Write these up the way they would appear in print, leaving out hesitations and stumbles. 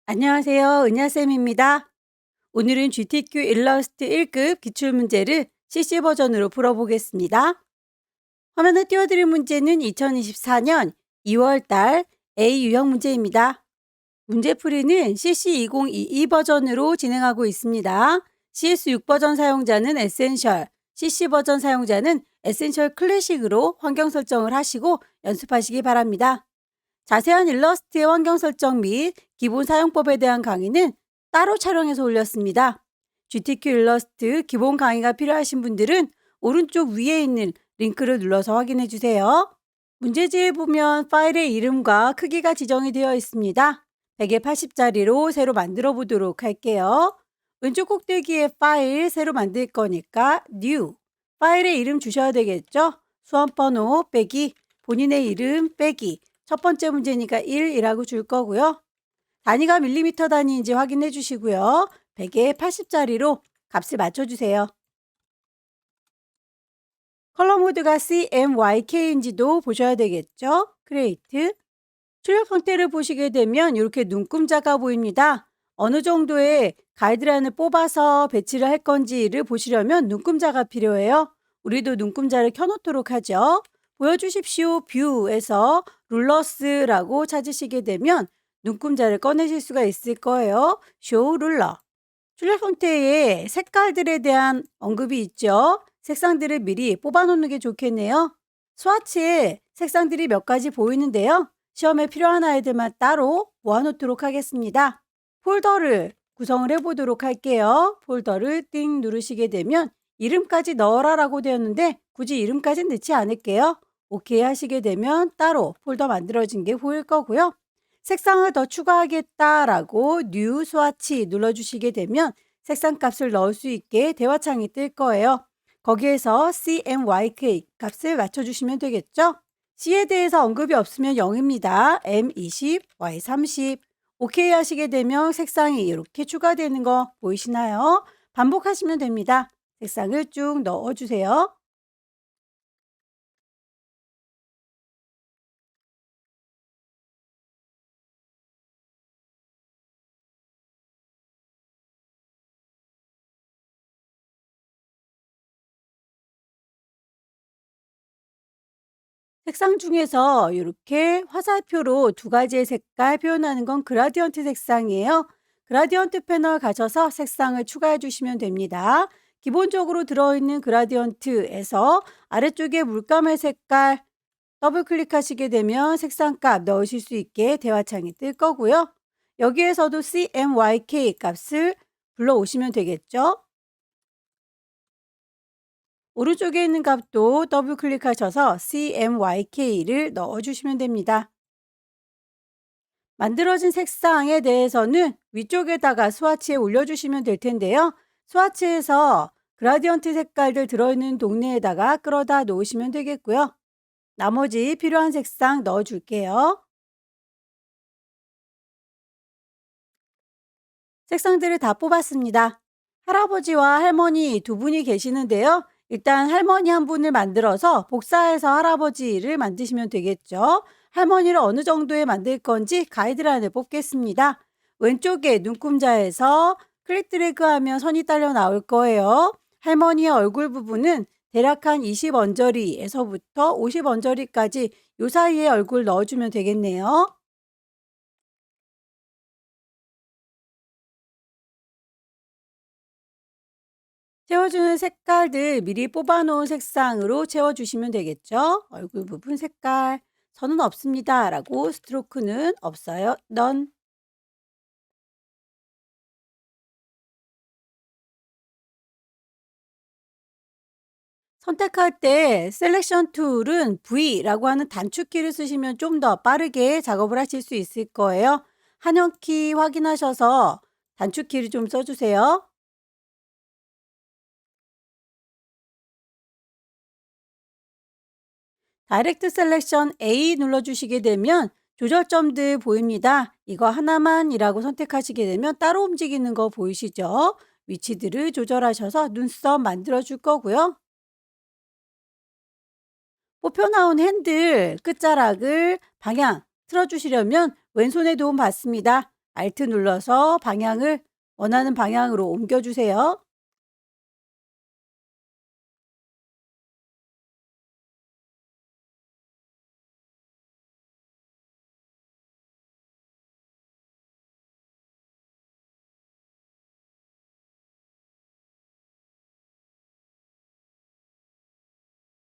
안녕하세요. 은하쌤입니다. 오늘은 GTQ 일러스트 1급 기출문제를 CC 버전으로 풀어보겠습니다. 화면에 띄워드릴 문제는 2024년 2월 달 A 유형 문제입니다. 문제풀이는 CC 2022 버전으로 진행하고 있습니다. CS6 버전 사용자는 에센셜, CC 버전 사용자는 에센셜 클래식으로 환경 설정을 하시고 연습하시기 바랍니다. 자세한 일러스트의 환경 설정 및 기본 사용법에 대한 강의는 따로 촬영해서 올렸습니다. GTQ 일러스트 기본 강의가 필요하신 분들은 오른쪽 위에 있는 링크를 눌러서 확인해 주세요. 문제지에 보면 파일의 이름과 크기가 지정이 되어 있습니다. 180짜리로 새로 만들어 보도록 할게요. 왼쪽 꼭대기에 파일 새로 만들 거니까 New, 파일의 이름 주셔야 되겠죠? 수험번호 빼기, 본인의 이름 빼기, 첫 번째 문제니까 1이라고 줄 거고요. 단위가 밀리미터 단위인지 확인해 주시고요. 100에 80짜리로 값을 맞춰주세요. 컬러 모드가 CMYK인지도 보셔야 되겠죠. 크리에이트. 출력 형태를 보시게 되면 이렇게 눈금자가 보입니다. 어느 정도의 가이드라인을 뽑아서 배치를 할 건지를 보시려면 눈금자가 필요해요. 우리도 눈금자를 켜놓도록 하죠. 보여주십시오. 뷰에서 룰러스라고 찾으시게 되면 눈금자를 꺼내실 수가 있을 거예요. 쇼 룰러. 출력 형태의 색깔들에 대한 언급이 있죠. 색상들을 미리 뽑아놓는 게 좋겠네요. 스와치에 색상들이 몇 가지 보이는데요. 시험에 필요한 아이들만 따로 모아놓도록 하겠습니다. 폴더를 구성을 해보도록 할게요. 폴더를 띵 누르시게 되면 이름까지 넣어라라고 되었는데 굳이 이름까지는 넣지 않을게요. 오케이 하시게 되면 따로 폴더 만들어진 게 보일 거고요. 색상을 더 추가하겠다라고 뉴 스와치 눌러주시게 되면 색상 값을 넣을 수 있게 대화창이 뜰 거예요. 거기에서 CMYK 값을 맞춰주시면 되겠죠? C에 대해서 언급이 없으면 0입니다. M20, Y30. 오케이 하시게 되면 색상이 이렇게 추가되는 거 보이시나요? 반복하시면 됩니다. 색상을 쭉 넣어주세요. 색상 중에서 이렇게 화살표로 두 가지의 색깔 표현하는 건 그라디언트 색상이에요. 그라디언트 패널 가셔서 색상을 추가해 주시면 됩니다. 기본적으로 들어있는 그라디언트에서 아래쪽에 물감의 색깔 더블 클릭하시게 되면 색상값 넣으실 수 있게 대화창이 뜰 거고요. 여기에서도 CMYK 값을 불러오시면 되겠죠. 오른쪽에 있는 값도 더블 클릭하셔서 CMYK를 넣어주시면 됩니다. 만들어진 색상에 대해서는 위쪽에다가 스와치에 올려주시면 될 텐데요. 스와치에서 그라디언트 색깔들 들어있는 동네에다가 끌어다 놓으시면 되겠고요. 나머지 필요한 색상 넣어줄게요. 색상들을 다 뽑았습니다. 할아버지와 할머니 두 분이 계시는데요. 일단 할머니 한 분을 만들어서 복사해서 할아버지를 만드시면 되겠죠. 할머니를 어느 정도에 만들 건지 가이드라인을 뽑겠습니다. 왼쪽에 눈금자에서 클릭 드래그 하면 선이 딸려 나올 거예요. 할머니의 얼굴 부분은 대략 한 20언저리에서부터 50언저리까지 요 사이에 얼굴 넣어주면 되겠네요. 채워주는 색깔들 미리 뽑아놓은 색상으로 채워주시면 되겠죠. 얼굴 부분 색깔, 선은 없습니다. 라고 스트로크는 없어요. 넌 선택할 때 셀렉션 툴은 V라고 하는 단축키를 쓰시면 좀 더 빠르게 작업을 하실 수 있을 거예요. 한영키 확인하셔서 단축키를 좀 써주세요. 다이렉트 셀렉션 A 눌러주시게 되면 조절점들 보입니다. 이거 하나만이라고 선택하시게 되면 따로 움직이는 거 보이시죠? 위치들을 조절하셔서 눈썹 만들어 줄 거고요. 뽑혀 나온 핸들 끝자락을 방향 틀어주시려면 왼손의 도움 받습니다. Alt 눌러서 방향을 원하는 방향으로 옮겨주세요.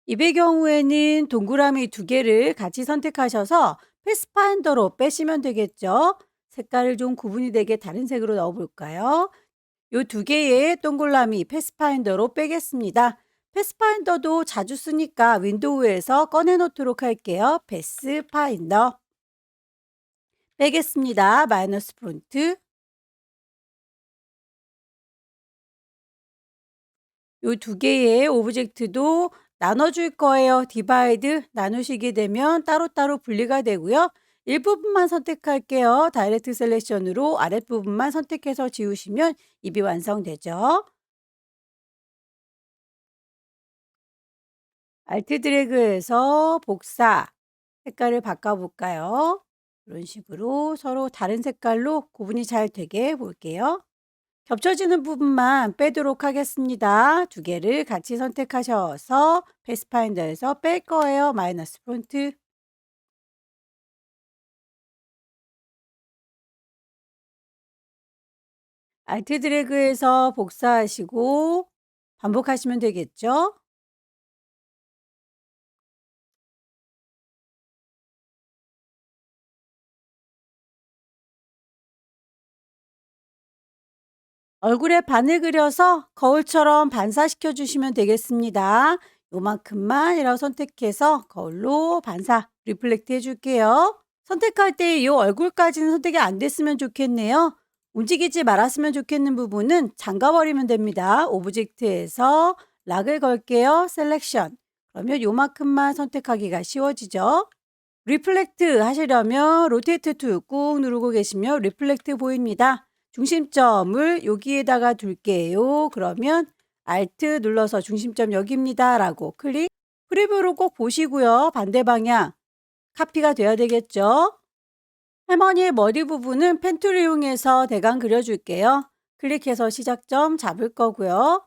이의 경우에는 동그라미 두 개를 같이 선택하셔서 패스파인더로 빼시면 되겠죠. 색깔을 좀 구분이 되게 다른 색으로 넣어 볼까요? 요 두 개의 동그라미 패스파인더로 빼겠습니다. 패스파인더도 자주 쓰니까 윈도우에서 꺼내 놓도록 할게요. 패스파인더 빼겠습니다. 마이너스 폰트 요 두 개의 오브젝트도 나눠줄 거예요. 디바이드 나누시게 되면 따로따로 분리가 되고요. 일부분만 선택할게요. 다이렉트 셀렉션으로 아랫부분만 선택해서 지우시면 입이 완성되죠. 알트 드래그해서 복사 색깔을 바꿔볼까요? 이런 식으로 서로 다른 색깔로 구분이 잘 되게 볼게요. 겹쳐지는 부분만 빼도록 하겠습니다. 두 개를 같이 선택하셔서 패스파인더에서 뺄 거예요. 마이너스 폰트. 알트 드래그해서 복사하시고 반복하시면 되겠죠? 얼굴에 반을 그려서 거울처럼 반사시켜 주시면 되겠습니다. 요만큼만이라고 선택해서 거울로 반사, 리플렉트 해줄게요. 선택할 때 이 얼굴까지는 선택이 안 됐으면 좋겠네요. 움직이지 말았으면 좋겠는 부분은 잠가버리면 됩니다. 오브젝트에서 락을 걸게요. 셀렉션. 그러면 요만큼만 선택하기가 쉬워지죠. 리플렉트 하시려면 로테이트 툴 꾹 누르고 계시면 리플렉트 보입니다. 중심점을 여기에다가 둘게요. 그러면 Alt 눌러서 중심점 여기입니다. 라고 클릭. 프리뷰로 꼭 보시고요. 반대 방향 카피가 돼야 되겠죠. 할머니의 머리 부분은 펜툴을 이용해서 대강 그려줄게요. 클릭해서 시작점 잡을 거고요.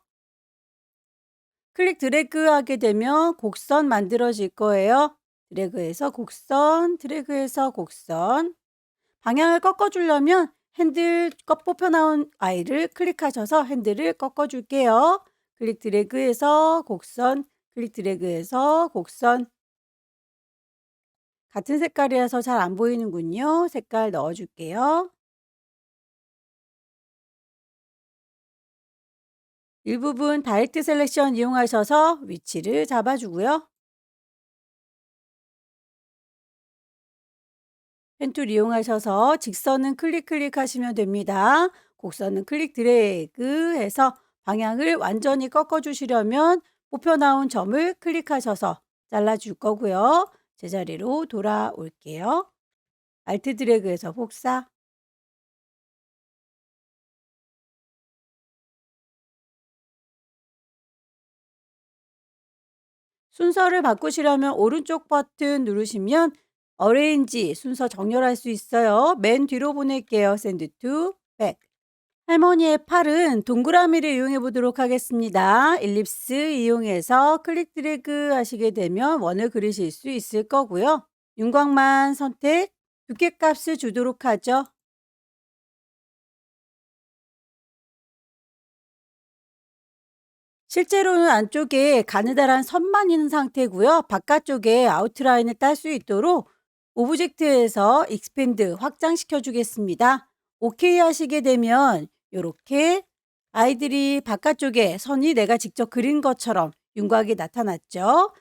클릭 드래그 하게 되면 곡선 만들어질 거예요. 드래그해서 곡선, 드래그해서 곡선. 방향을 꺾어주려면 핸들 뽑혀 나온 아이를 클릭하셔서 핸들을 꺾어줄게요. 클릭 드래그해서 곡선, 클릭 드래그해서 곡선. 같은 색깔이라서 잘 안 보이는군요. 색깔 넣어줄게요. 일부분 다이렉트 셀렉션 이용하셔서 위치를 잡아주고요. 펜툴 이용하셔서 직선은 클릭하시면 됩니다. 곡선은 클릭 드래그 해서 방향을 완전히 꺾어 주시려면 뽑혀 나온 점을 클릭하셔서 잘라 줄 거고요. 제자리로 돌아올게요. 알트 드래그해서 복사. 순서를 바꾸시려면 오른쪽 버튼 누르시면 어레인지 순서 정렬할 수 있어요. 맨 뒤로 보낼게요. Send to back. 할머니의 팔은 동그라미를 이용해 보도록 하겠습니다. 일립스 이용해서 클릭 드래그 하시게 되면 원을 그리실 수 있을 거고요. 윤곽만 선택, 두께값을 주도록 하죠. 실제로는 안쪽에 가느다란 선만 있는 상태고요. 바깥쪽에 아웃라인을 딸 수 있도록 오브젝트에서 익스펜드 확장시켜 주겠습니다. 오케이 하시게 되면 이렇게 아이들이 바깥쪽에 선이 내가 직접 그린 것처럼 윤곽이 나타났죠.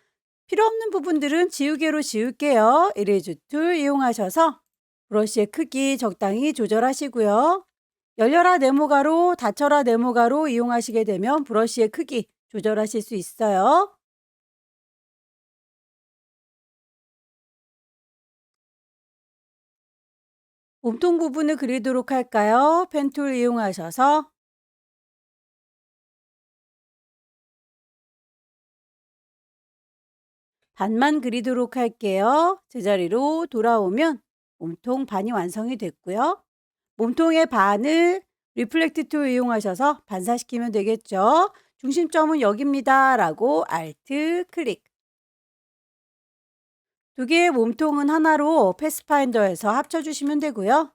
필요 없는 부분들은 지우개로 지울게요. 이레이즈 툴 이용하셔서 브러쉬의 크기 적당히 조절하시고요. 열려라 네모가로, 닫혀라 네모가로 이용하시게 되면 브러쉬의 크기 조절하실 수 있어요. 몸통 부분을 그리도록 할까요? 펜툴 이용하셔서 반만 그리도록 할게요. 제자리로 돌아오면 몸통 반이 완성이 됐고요. 몸통의 반을 리플렉트 툴 이용하셔서 반사시키면 되겠죠. 중심점은 여기입니다 라고 Alt 클릭. 두 개의 몸통은 하나로 패스파인더에서 합쳐주시면 되고요.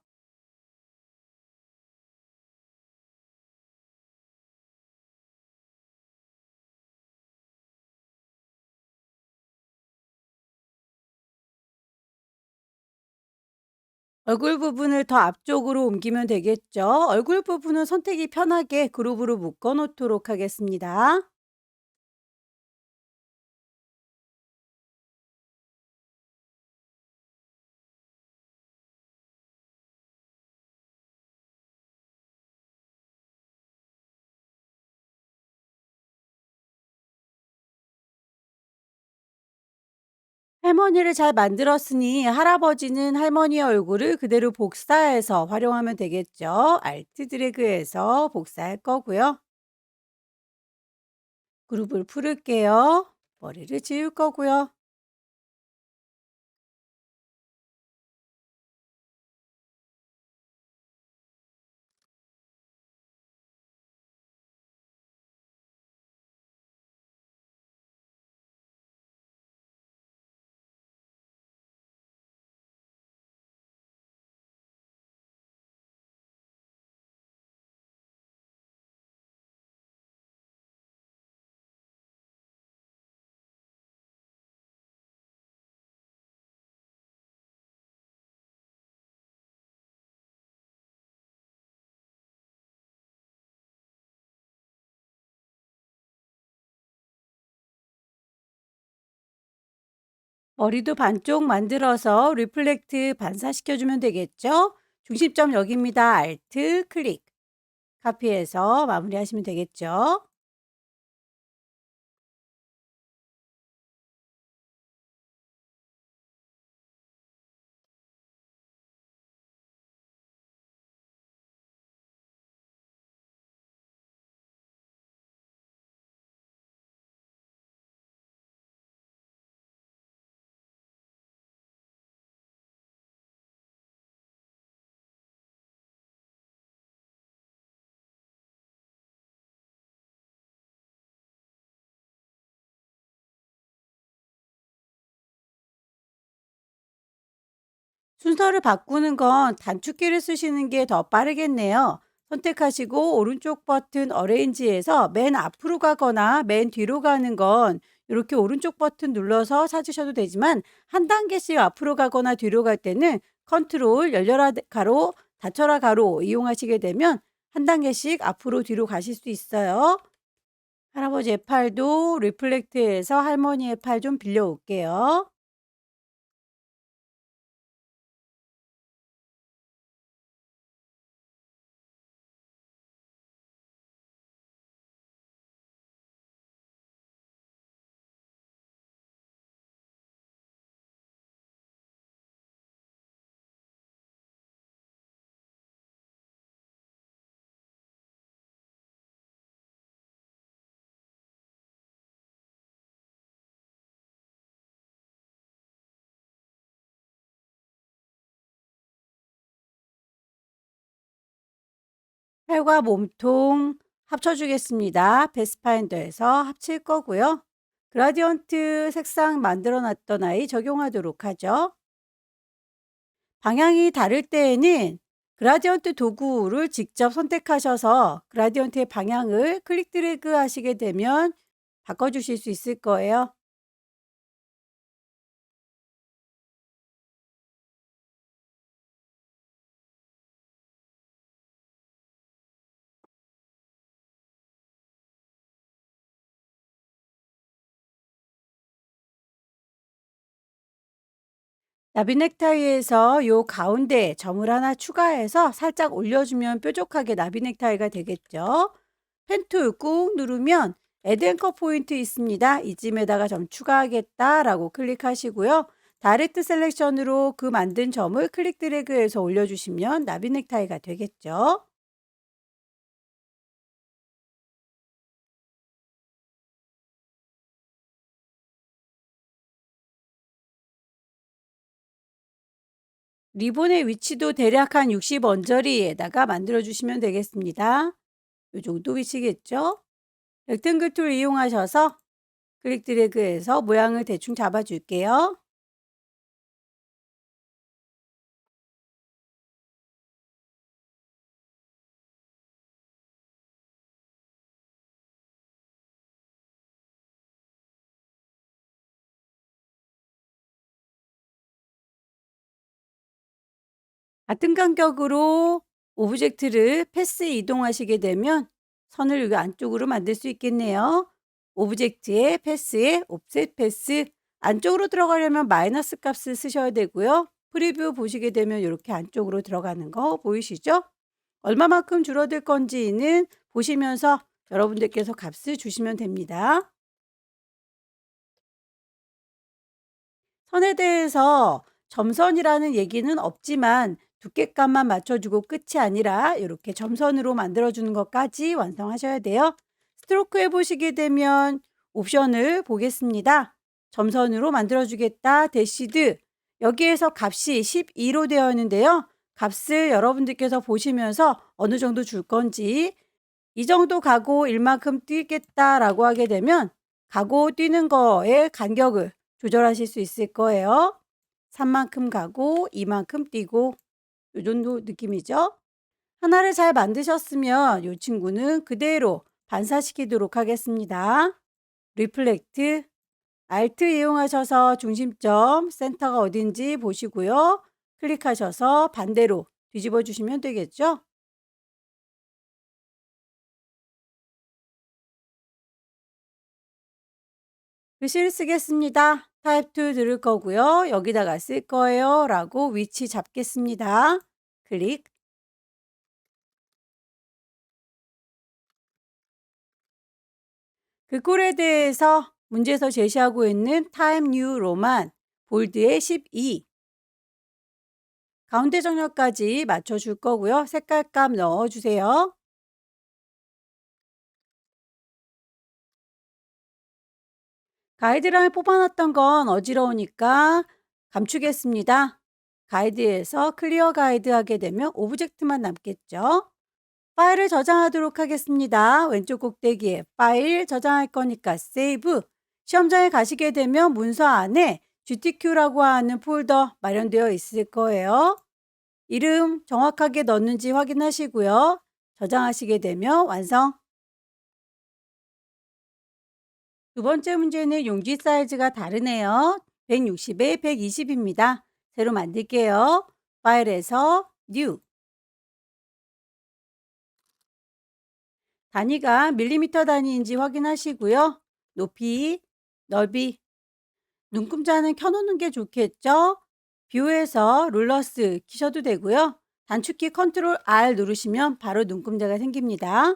얼굴 부분을 더 앞쪽으로 옮기면 되겠죠. 얼굴 부분은 선택이 편하게 그룹으로 묶어 놓도록 하겠습니다. 할머니를 잘 만들었으니 할아버지는 할머니의 얼굴을 그대로 복사해서 활용하면 되겠죠. Alt 드래그해서 복사할 거고요. 그룹을 풀을게요. 머리를 지울 거고요. 머리도 반쪽 만들어서 리플렉트 반사시켜주면 되겠죠? 중심점 여기입니다. Alt 클릭. 카피해서 마무리하시면 되겠죠? 순서를 바꾸는 건 단축키를 쓰시는 게 더 빠르겠네요. 선택하시고 오른쪽 버튼 어레인지에서 맨 앞으로 가거나 맨 뒤로 가는 건 이렇게 오른쪽 버튼 눌러서 찾으셔도 되지만 한 단계씩 앞으로 가거나 뒤로 갈 때는 컨트롤 열려라 가로 닫혀라 가로 이용하시게 되면 한 단계씩 앞으로 뒤로 가실 수 있어요. 할아버지의 팔도 리플렉트해서 할머니의 팔 좀 빌려 올게요. 팔과 몸통 합쳐주겠습니다. 베스파인더에서 합칠 거고요. 그라디언트 색상 만들어 놨던 아이 적용하도록 하죠. 방향이 다를 때에는 그라디언트 도구를 직접 선택하셔서 그라디언트의 방향을 클릭 드래그 하시게 되면 바꿔주실 수 있을 거예요. 나비 넥타이에서 요 가운데 점을 하나 추가해서 살짝 올려주면 뾰족하게 나비 넥타이가 되겠죠. 펜 툴 꾹 누르면 애드 앵커 포인트 있습니다. 이쯤에다가 점 추가하겠다라고 클릭하시고요. 다이렉트 셀렉션으로 그 만든 점을 클릭 드래그해서 올려주시면 나비 넥타이가 되겠죠. 리본의 위치도 대략 한 60언저리에다가 만들어 주시면 되겠습니다. 요 정도 위치겠죠? 렉탱글 툴 이용하셔서 클릭 드래그해서 모양을 대충 잡아 줄게요. 같은 간격으로 오브젝트를 패스 이동하시게 되면 선을 여기 안쪽으로 만들 수 있겠네요. 오브젝트의 패스에 옵셋 패스 안쪽으로 들어가려면 마이너스 값을 쓰셔야 되고요. 프리뷰 보시게 되면 이렇게 안쪽으로 들어가는 거 보이시죠? 얼마만큼 줄어들 건지는 보시면서 여러분들께서 값을 주시면 됩니다. 선에 대해서 점선이라는 얘기는 없지만 두께감만 맞춰주고 끝이 아니라 이렇게 점선으로 만들어주는 것까지 완성하셔야 돼요. 스트로크 해보시게 되면 옵션을 보겠습니다. 점선으로 만들어주겠다 대시드 여기에서 값이 12로 되어 있는데요. 값을 여러분들께서 보시면서 어느 정도 줄 건지 이 정도 가고 일만큼 뛰겠다라고 하게 되면 가고 뛰는 거의 간격을 조절하실 수 있을 거예요. 3만큼 가고 2만큼 뛰고 요 정도 느낌이죠. 하나를 잘 만드셨으면 이 친구는 그대로 반사시키도록 하겠습니다. 리플렉트, 알트 이용하셔서 중심점, 센터가 어딘지 보시고요. 클릭하셔서 반대로 뒤집어 주시면 되겠죠. 글씨를 쓰겠습니다. 타입 2 들을 거고요. 여기다가 쓸 거예요. 라고 위치 잡겠습니다. 클릭. 글꼴에 대해서 문제에서 제시하고 있는 타임 뉴 로만 볼드에 12 가운데 정렬까지 맞춰줄 거고요. 색깔값 넣어주세요. 가이드라인 뽑아놨던 건 어지러우니까 감추겠습니다. 가이드에서 클리어 가이드 하게 되면 오브젝트만 남겠죠. 파일을 저장하도록 하겠습니다. 왼쪽 꼭대기에 파일 저장할 거니까 세이브. 시험장에 가시게 되면 문서 안에 GTQ라고 하는 폴더 마련되어 있을 거예요. 이름 정확하게 넣는지 확인하시고요. 저장하시게 되면 완성. 두 번째 문제는 용지 사이즈가 다르네요. 160에 120입니다. 새로 만들게요. 파일에서 New. 단위가 밀리미터 단위인지 확인하시고요. 높이, 넓이, 눈금자는 켜놓는 게 좋겠죠? 뷰에서 룰러스 키셔도 되고요. 단축키 컨트롤 R 누르시면 바로 눈금자가 생깁니다.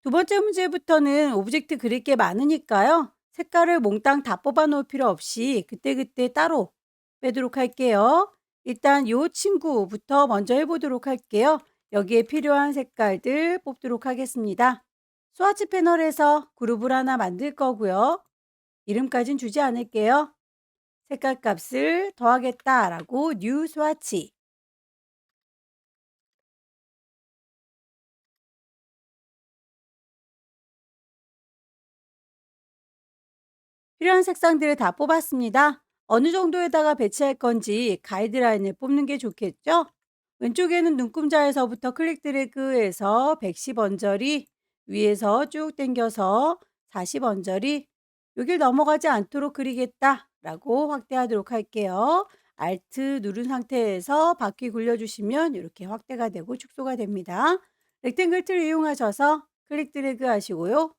두 번째 문제부터는 오브젝트 그릴 게 많으니까요. 색깔을 몽땅 다 뽑아 놓을 필요 없이 그때그때 따로 빼도록 할게요. 일단 이 친구부터 먼저 해보도록 할게요. 여기에 필요한 색깔들 뽑도록 하겠습니다. 스와치 패널에서 그룹을 하나 만들 거고요. 이름까진 주지 않을게요. 색깔 값을 더하겠다라고 뉴 스와치. 필요한 색상들을 다 뽑았습니다. 어느 정도에다가 배치할 건지 가이드라인을 뽑는 게 좋겠죠? 왼쪽에는 눈금자에서부터 클릭 드래그해서 110언저리 위에서 쭉 당겨서 40언저리 여길 넘어가지 않도록 그리겠다 라고 확대하도록 할게요. Alt 누른 상태에서 바퀴 굴려주시면 이렇게 확대가 되고 축소가 됩니다. 렉탱글 툴 이용하셔서 클릭 드래그 하시고요.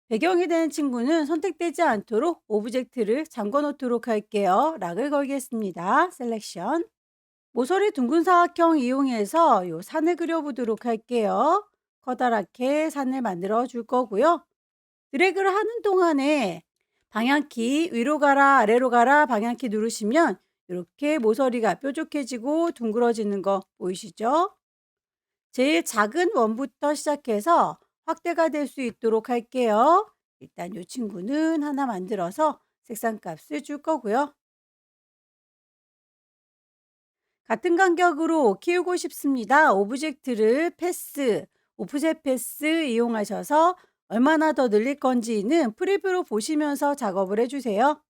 배경이 되는 친구는 선택되지 않도록 오브젝트를 잠궈 놓도록 할게요. 락을 걸겠습니다. 셀렉션. 모서리 둥근 사각형 이용해서 요 산을 그려보도록 할게요. 커다랗게 산을 만들어 줄 거고요. 드래그를 하는 동안에 방향키 위로 가라 아래로 가라 방향키 누르시면 이렇게 모서리가 뾰족해지고 둥그러지는 거 보이시죠? 제일 작은 원부터 시작해서 확대가 될 수 있도록 할게요. 일단 이 친구는 하나 만들어서 색상 값을 줄 거고요. 같은 간격으로 키우고 싶습니다. 오브젝트를 패스, 오프셋 패스 이용하셔서 얼마나 더 늘릴 건지는 프리뷰로 보시면서 작업을 해주세요.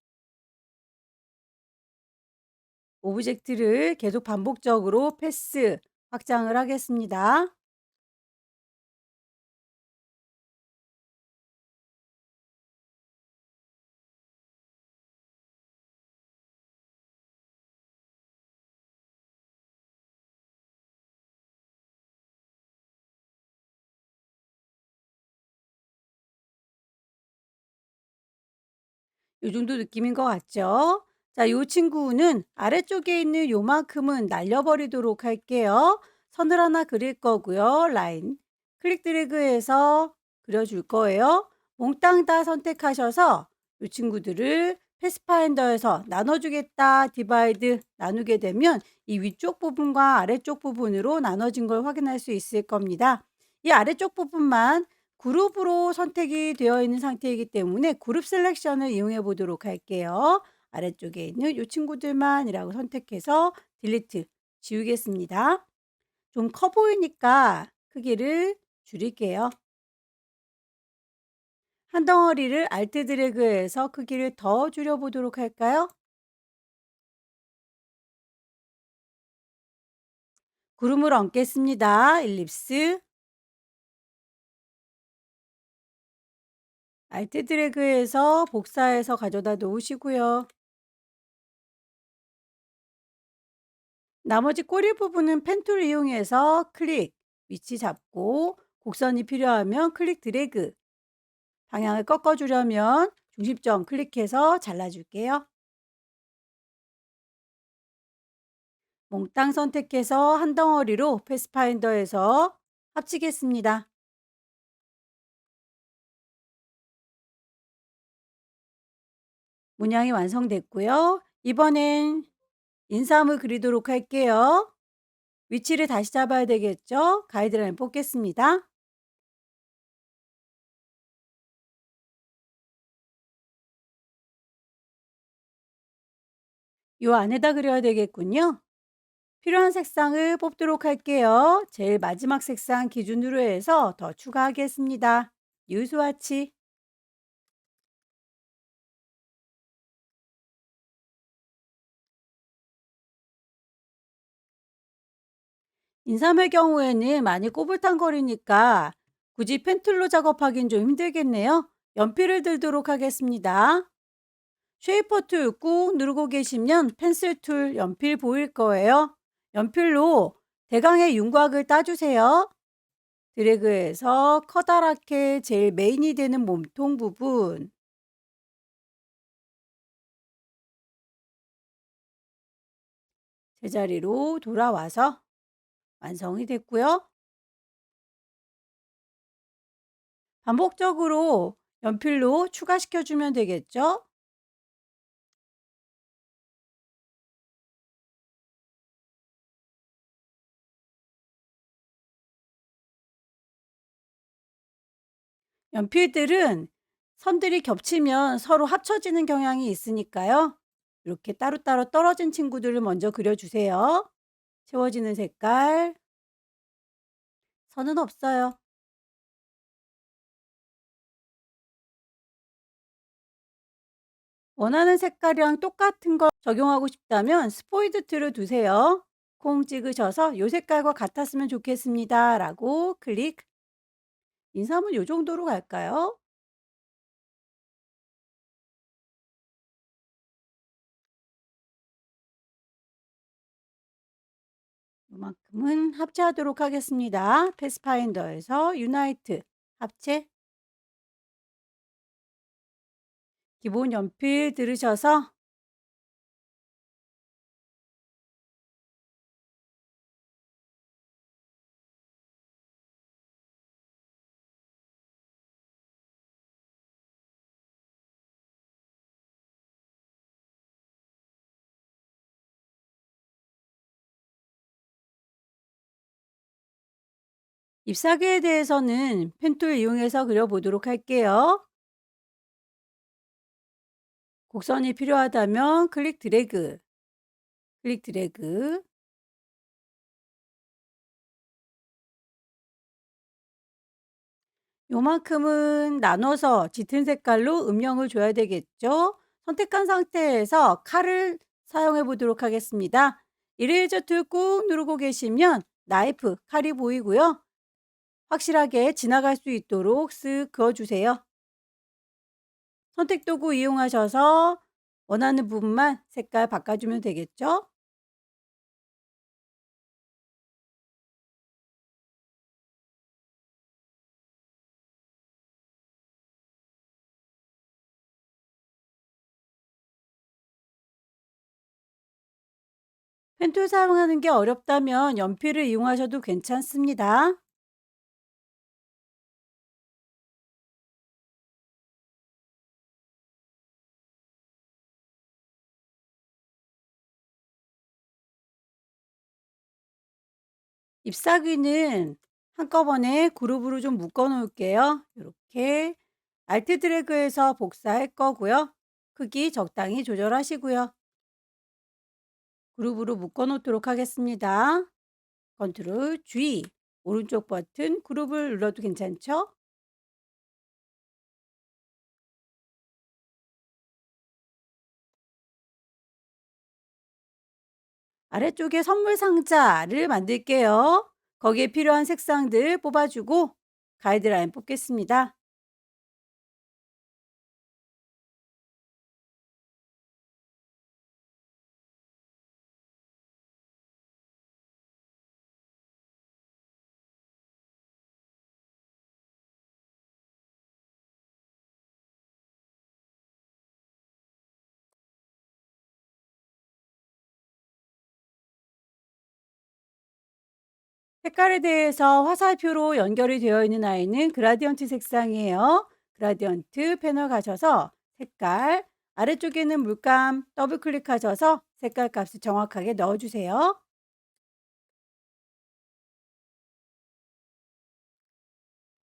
오브젝트를 계속 반복적으로 패스, 확장을 하겠습니다. 요 정도 느낌인 것 같죠? 자, 요 친구는 아래쪽에 있는 요만큼은 날려버리도록 할게요. 선을 하나 그릴 거고요. 라인. 클릭 드래그해서 그려줄 거예요. 몽땅 다 선택하셔서 요 친구들을 패스파인더에서 나눠주겠다, 디바이드 나누게 되면 이 위쪽 부분과 아래쪽 부분으로 나눠진 걸 확인할 수 있을 겁니다. 이 아래쪽 부분만 그룹으로 선택이 되어 있는 상태이기 때문에 그룹 셀렉션을 이용해 보도록 할게요. 아래쪽에 있는 이 친구들만이라고 선택해서 딜리트 지우겠습니다. 좀 커 보이니까 크기를 줄일게요. 한 덩어리를 알트 드래그해서 크기를 더 줄여 보도록 할까요? 구름을 얹겠습니다. 일립스, 알트 드래그해서 복사해서 가져다 놓으시고요. 나머지 꼬리 부분은 펜툴을 이용해서 클릭, 위치 잡고 곡선이 필요하면 클릭 드래그, 방향을 꺾어주려면 중심점 클릭해서 잘라줄게요. 몽땅 선택해서 한 덩어리로 패스파인더에서 합치겠습니다. 문양이 완성됐고요. 이번엔 인삼을 그리도록 할게요. 위치를 다시 잡아야 되겠죠? 가이드라인 뽑겠습니다. 요 안에다 그려야 되겠군요. 필요한 색상을 뽑도록 할게요. 제일 마지막 색상 기준으로 해서 더 추가하겠습니다. 뉴스와치. 인삼의 경우에는 많이 꼬불탕거리니까 굳이 펜툴로 작업하긴 좀 힘들겠네요. 연필을 들도록 하겠습니다. 쉐이퍼 툴 꾹 누르고 계시면 펜슬 툴 연필 보일 거예요. 연필로 대강의 윤곽을 따주세요. 드래그해서 커다랗게 제일 메인이 되는 몸통 부분 제자리로 돌아와서 완성이 됐고요. 반복적으로 연필로 추가시켜 주면 되겠죠? 연필들은 선들이 겹치면 서로 합쳐지는 경향이 있으니까요. 이렇게 따로따로 떨어진 친구들을 먼저 그려주세요. 채워지는 색깔, 선은 없어요. 원하는 색깔이랑 똑같은 거 적용하고 싶다면 스포이드 툴을 두세요. 콩 찍으셔서 이 색깔과 같았으면 좋겠습니다. 라고 클릭. 인삼은 이 정도로 갈까요? 이만큼은 합체하도록 하겠습니다. 패스파인더에서 유나이트 합체. 기본 연필 들으셔서 잎사귀에 대해서는 펜툴 이용해서 그려보도록 할게요. 곡선이 필요하다면 클릭 드래그, 클릭 드래그. 요만큼은 나눠서 짙은 색깔로 음영을 줘야 되겠죠. 선택한 상태에서 칼을 사용해 보도록 하겠습니다. 이레이저 툴 꾹 누르고 계시면 나이프, 칼이 보이고요. 확실하게 지나갈 수 있도록 쓱 그어주세요. 선택 도구 이용하셔서 원하는 부분만 색깔 바꿔주면 되겠죠. 펜툴 사용하는 게 어렵다면 연필을 이용하셔도 괜찮습니다. 잎사귀는 한꺼번에 그룹으로 좀 묶어 놓을게요. 이렇게 알트 드래그해서 복사할 거고요. 크기 적당히 조절하시고요. 그룹으로 묶어 놓도록 하겠습니다. 컨트롤 G, 오른쪽 버튼 그룹을 눌러도 괜찮죠? 아래쪽에 선물 상자를 만들게요. 거기에 필요한 색상들 뽑아주고 가이드라인 뽑겠습니다. 색깔에 대해서 화살표로 연결이 되어 있는 아이는 그라디언트 색상이에요. 그라디언트 패널 가셔서 색깔, 아래쪽에는 물감 더블 클릭하셔서 색깔 값을 정확하게 넣어주세요.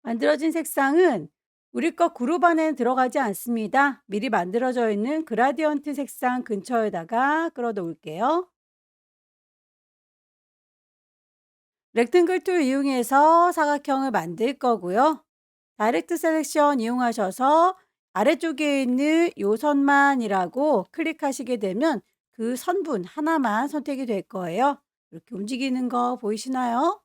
만들어진 색상은 우리 거 그룹 안에는 들어가지 않습니다. 미리 만들어져 있는 그라디언트 색상 근처에다가 끌어놓을게요. 렉탱글 툴 이용해서 사각형을 만들 거고요. 다이렉트 셀렉션 이용하셔서 아래쪽에 있는 요 선만이라고 클릭하시게 되면 그 선분 하나만 선택이 될 거예요. 이렇게 움직이는 거 보이시나요?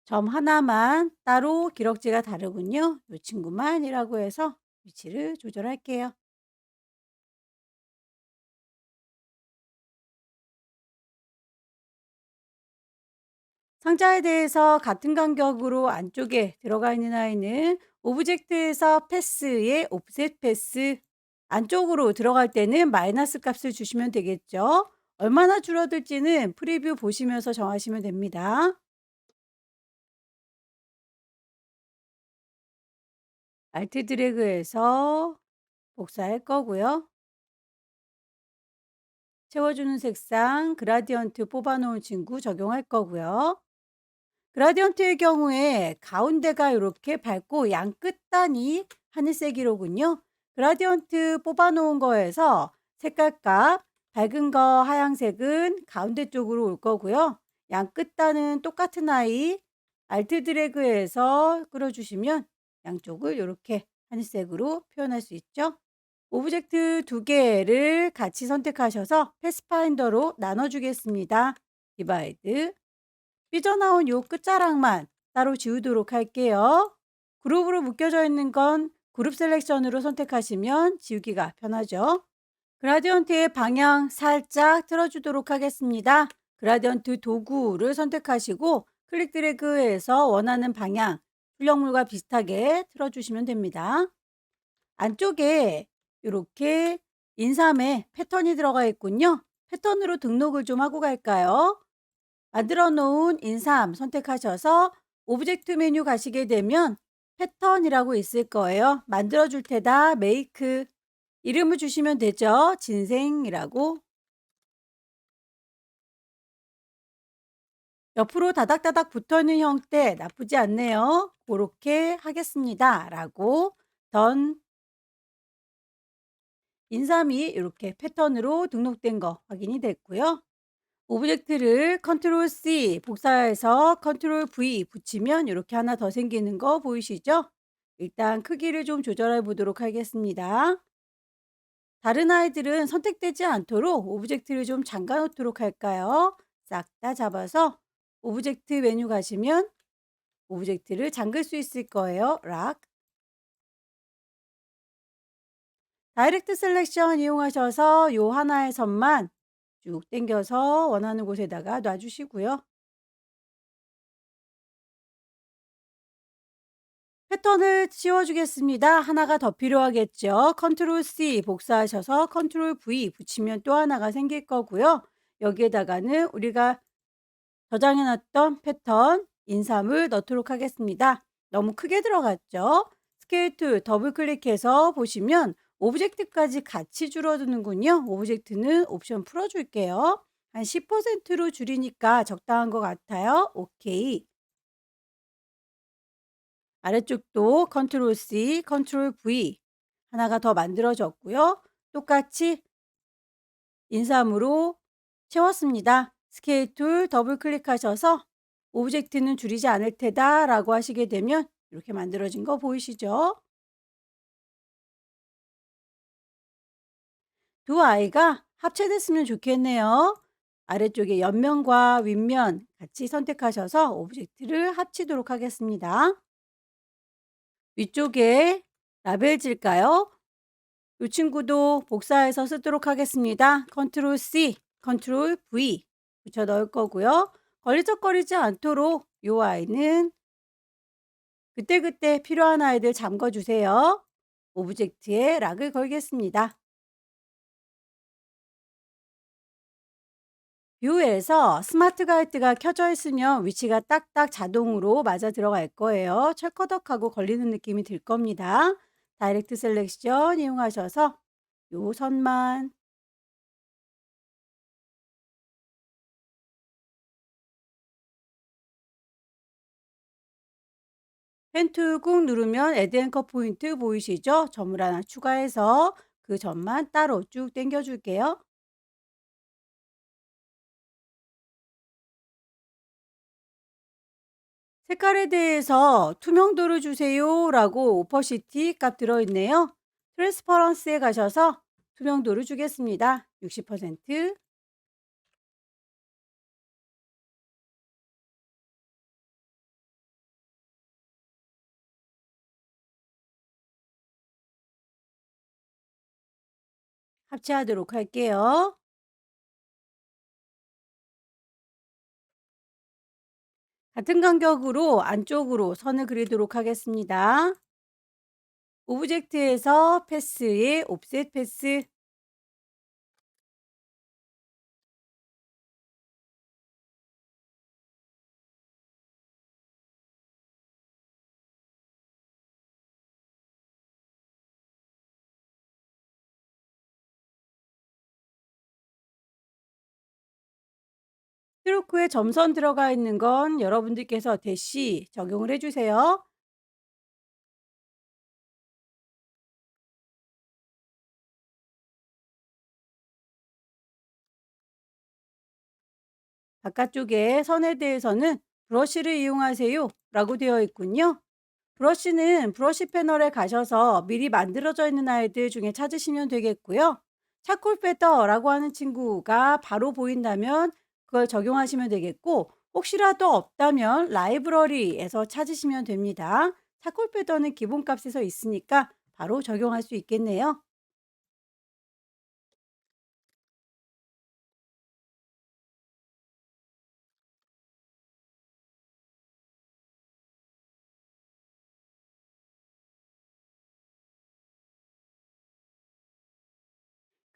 점 하나만 따로 기럭지가 다르군요. 이 친구만이라고 해서 위치를 조절할게요. 상자에 대해서 같은 간격으로 안쪽에 들어가 있는 아이는 오브젝트에서 패스의 옵셋 패스 안쪽으로 들어갈 때는 마이너스 값을 주시면 되겠죠. 얼마나 줄어들지는 프리뷰 보시면서 정하시면 됩니다. 알트 드래그해서 복사할 거고요. 채워주는 색상 그라디언트 뽑아놓은 친구 적용할 거고요. 그라디언트의 경우에 가운데가 이렇게 밝고 양 끝단이 하늘색이로군요. 그라디언트 뽑아 놓은 거에서 색깔값 밝은 거 하얀색은 가운데 쪽으로 올 거고요. 양 끝단은 똑같은 아이 알트 드래그해서 끌어주시면 양쪽을 이렇게 하늘색으로 표현할 수 있죠. 오브젝트 두 개를 같이 선택하셔서 패스파인더로 나눠주겠습니다. 디바이드 삐져나온 요 끝자락만 따로 지우도록 할게요. 그룹으로 묶여져 있는 건 그룹 셀렉션으로 선택하시면 지우기가 편하죠. 그라디언트의 방향 살짝 틀어주도록 하겠습니다. 그라디언트 도구를 선택하시고 클릭 드래그해서 원하는 방향, 출력물과 비슷하게 틀어주시면 됩니다. 안쪽에 이렇게 인삼에 패턴이 들어가 있군요. 패턴으로 등록을 좀 하고 갈까요? 만들어 놓은 인삼 선택하셔서 오브젝트 메뉴 가시게 되면 패턴이라고 있을 거예요. 만들어 줄 테다. 메이크. 이름을 주시면 되죠. 진생이라고. 옆으로 다닥다닥 붙어 있는 형태 나쁘지 않네요. 고렇게 하겠습니다. 라고 던 인삼이 이렇게 패턴으로 등록된 거 확인이 됐고요. 오브젝트를 컨트롤 C 복사해서 컨트롤 V 붙이면 이렇게 하나 더 생기는 거 보이시죠? 일단 크기를 좀 조절해 보도록 하겠습니다. 다른 아이들은 선택되지 않도록 오브젝트를 좀 잠가 놓도록 할까요? 싹 다 잡아서 오브젝트 메뉴 가시면 오브젝트를 잠글 수 있을 거예요. 락. 다이렉트 셀렉션 이용하셔서 요 하나의 선만 쭉 당겨서 원하는 곳에다가 놔주시고요. 패턴을 씌워주겠습니다. 하나가 더 필요하겠죠. 컨트롤 C 복사하셔서 컨트롤 V 붙이면 또 하나가 생길 거고요. 여기에다가는 우리가 저장해 놨던 패턴 인삼을 넣도록 하겠습니다. 너무 크게 들어갔죠. 스케일 툴 더블 클릭해서 보시면 오브젝트까지 같이 줄어드는군요. 오브젝트는 옵션 풀어줄게요. 한 10%로 줄이니까 적당한 것 같아요. 오케이. 아래쪽도 컨트롤 C, 컨트롤 V 하나가 더 만들어졌고요. 똑같이 인삼으로 채웠습니다. 스케일 툴 더블 클릭하셔서 오브젝트는 줄이지 않을 테다 라고 하시게 되면 이렇게 만들어진 거 보이시죠? 두 아이가 합체됐으면 좋겠네요. 아래쪽에 옆면과 윗면 같이 선택하셔서 오브젝트를 합치도록 하겠습니다. 위쪽에 라벨질까요? 이 친구도 복사해서 쓰도록 하겠습니다. 컨트롤 C, 컨트롤 V 붙여 넣을 거고요. 걸리적거리지 않도록 이 아이는 그때그때 필요한 아이들 잠궈 주세요. 오브젝트에 락을 걸겠습니다. 뷰에서 스마트 가이드가 켜져 있으면 위치가 딱딱 자동으로 맞아 들어갈 거예요. 철커덕하고 걸리는 느낌이 들 겁니다. 다이렉트 셀렉션 이용하셔서 요 선만 펜트 꾹 누르면 애드 앵커 포인트 보이시죠? 점을 하나 추가해서 그 점만 따로 쭉 당겨 줄게요. 색깔에 대해서 투명도를 주세요 라고 오퍼시티 값 들어있네요. 트랜스퍼런스에 가셔서 투명도를 주겠습니다. 60%. 합체하도록 할게요. 같은 간격으로 안쪽으로 선을 그리도록 하겠습니다. 오브젝트에서 패스에 옵셋 패스. 스트로크에 점선 들어가 있는 건 여러분들께서 대시 적용을 해주세요. 바깥쪽에 선에 대해서는 브러쉬를 이용하세요 라고 되어 있군요. 브러쉬는 브러쉬 패널에 가셔서 미리 만들어져 있는 아이들 중에 찾으시면 되겠고요. 차콜 패더라고 하는 친구가 바로 보인다면 그걸 적용하시면 되겠고 혹시라도 없다면 라이브러리에서 찾으시면 됩니다. 차콜 패더는 기본값에서 있으니까 바로 적용할 수 있겠네요.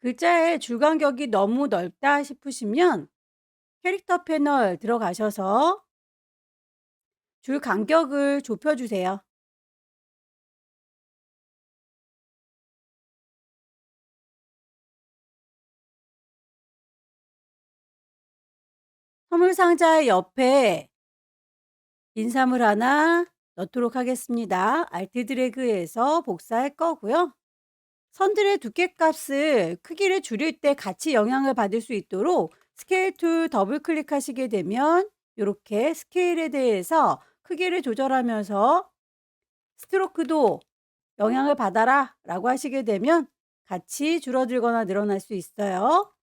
글자의 줄 간격이 너무 넓다 싶으시면 캐릭터 패널 들어가셔서 줄 간격을 좁혀 주세요. 선물 상자의 옆에 인삼을 하나 넣도록 하겠습니다. 알트 드래그해서 복사할 거고요. 선들의 두께값을 크기를 줄일 때 같이 영향을 받을 수 있도록 스케일 툴 더블 클릭하시게 되면 이렇게 스케일에 대해서 크기를 조절하면서 스트로크도 영향을 받아라 라고 하시게 되면 같이 줄어들거나 늘어날 수 있어요.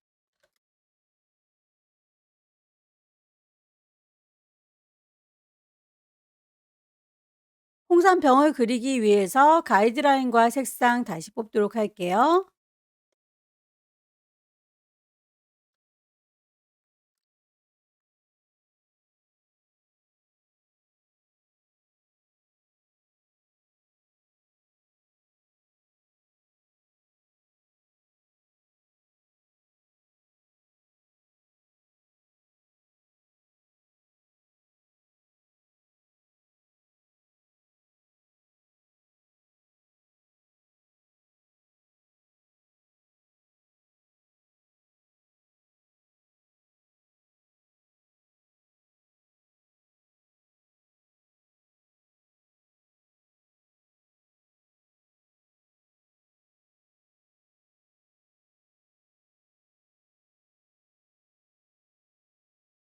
홍삼병을 그리기 위해서 가이드라인과 색상 다시 뽑도록 할게요.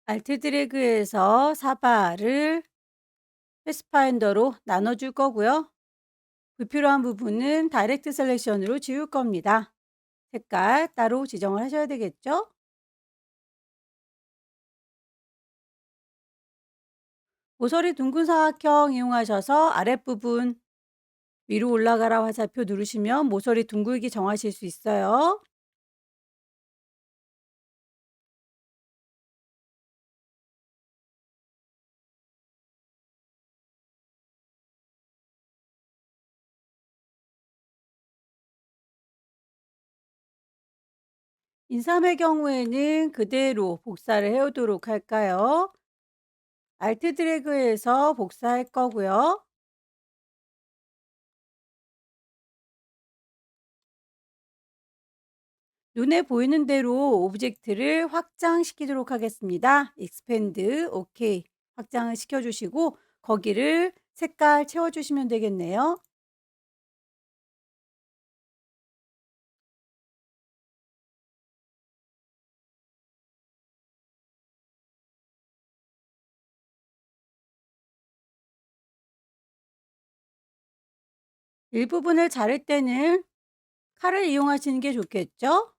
알트 드래그해서 사바를 패스파인더로 나눠줄 거고요. 불필요한 부분은 다이렉트 셀렉션으로 지울 겁니다. 색깔 따로 지정을 하셔야 되겠죠? 모서리 둥근 사각형 이용하셔서 아랫부분 위로 올라가라 화살표 누르시면 모서리 둥글기 정하실 수 있어요. 인삼의 경우에는 그대로 복사를 해오도록 할까요? 알트 드래그해서 복사할 거고요. 눈에 보이는 대로 오브젝트를 확장시키도록 하겠습니다. 익스펜드, 오케이. 확장을 시켜주시고 거기를 색깔 채워주시면 되겠네요. 일부분을 자를 때는 칼을 이용하시는 게 좋겠죠?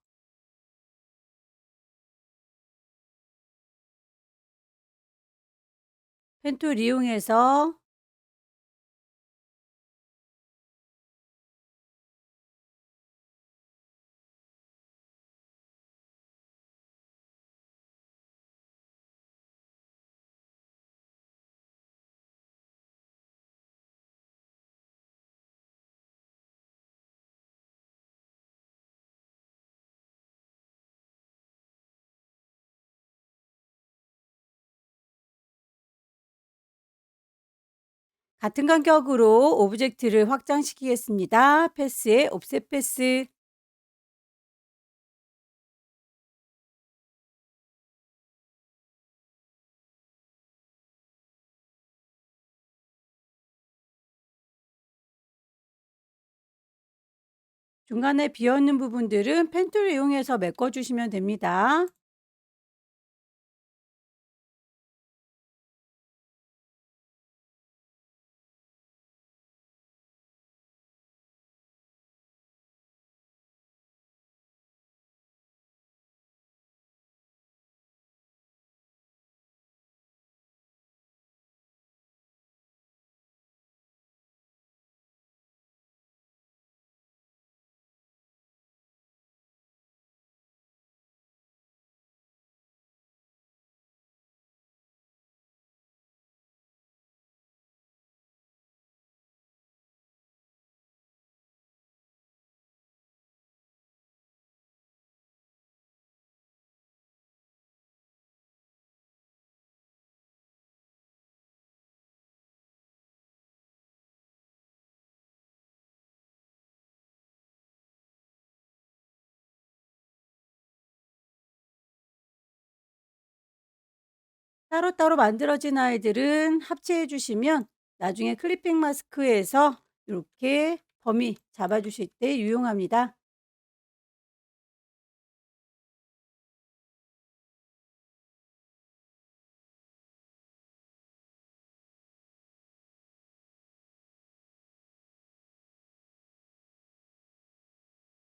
펜툴 이용해서 같은 간격으로 오브젝트를 확장시키겠습니다. 패스에 옵셋 패스. 중간에 비어있는 부분들은 펜툴을 이용해서 메꿔주시면 됩니다. 따로따로 만들어진 아이들은 합체해 주시면 나중에 클리핑 마스크에서 이렇게 범위 잡아 주실 때 유용합니다.